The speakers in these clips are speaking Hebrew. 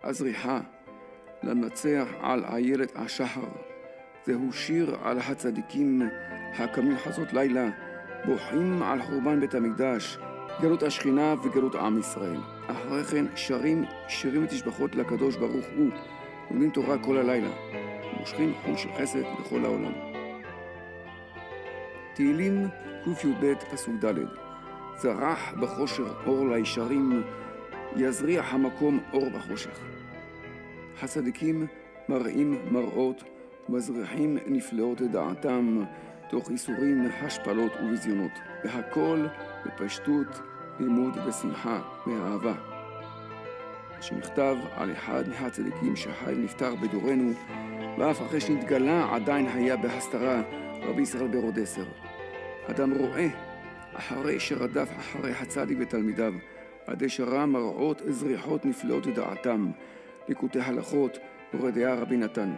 הזריחה, לנצח על איילת השחר. זהו שיר על הצדיקים הקמים חצות לילה, בוכים על חורבן בית המקדש, גלות השכינה וגלות עם ישראל. אחרי כן שרים שירים ותשבחות לקדוש ברוך הוא, לומדים תורה כל הלילה, מושכים חוט של חסד בכל העולם. תהילים קי"ב פסוק ד'. זרח בחושר אור לישרים, יזריח המקום אור בחושך. הצדיקים מראים מראות ומזריחים נפלאות דעתם תוך איסורים, השפלות וביזיונות, והכל בפשטות, לימוד ושמחה ואהבה. שנכתב על אחד מהצדיקים שחי ונפטר בדורנו, ואף אחרי שנתגלה עדיין היה בהסתרה, רבי ישראל ברודסר. אדם רואה אחרי שרדף אחרי הצדיק ותלמידיו, עד שראה מראות זריחות נפלאות דעתם, ליקוטי הלכות ורדיה רבי נתן.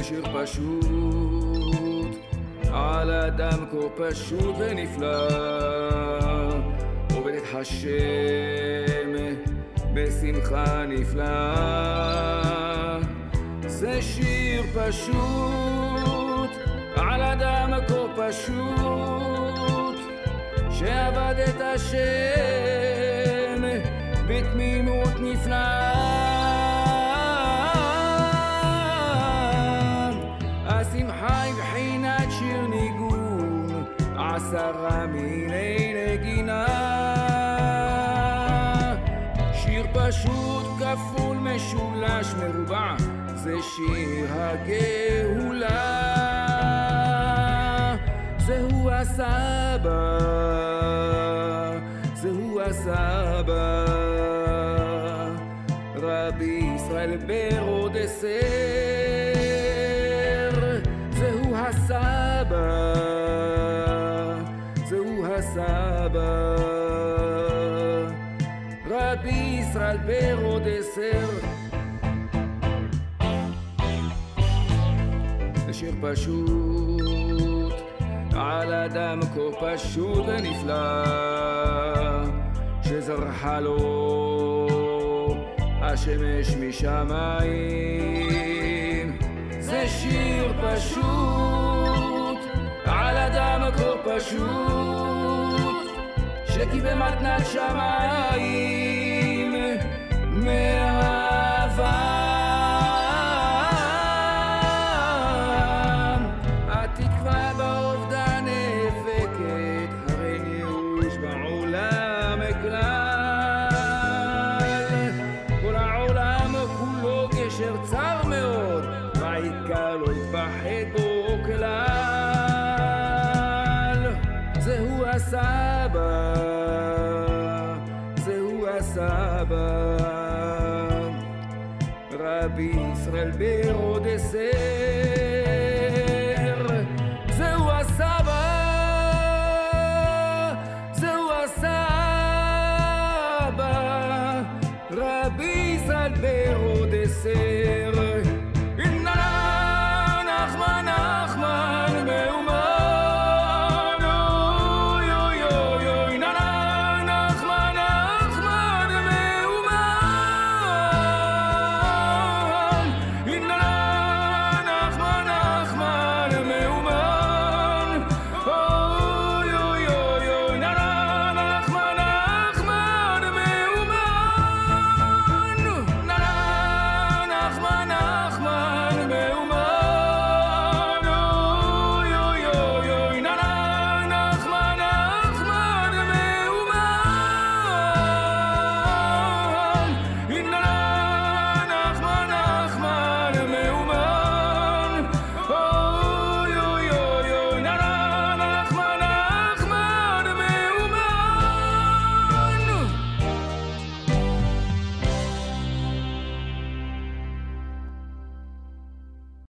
שיר פשוט על אדם כה פשוט ונפלא, עובד את השם בשמחה נפלאה. זה שיר פשוט על אדם כה פשוט, שעבד את השם בתמימות נפלאה. השמחה היא בחינת שיר ניגון, 10 מיני נגינה. שיר פשוט כפול משולש מרובע, זה שיר הגאולה. זהו הסבא, זהו הסבא, רבי ישראל ברודסר. זהו הסבא, זהו הסבא, רבי ישראל ברודסר. זה שיר פשוט על אדם כה פשוט ונפלא, שזרחה לו השמש משמיים. זה שיר פשוט על אדם כה פשוט, שקיבל מתנת שמיים מאהבה. התקווה באובדן נאבקת, הרי ייאוש בעולם כלל. כל העולם כולו גשר צר מאוד, והעיקר לא יתפחד בו כלל. זהו הסבא, זהו הסבא, רבי ישראל ברודסר.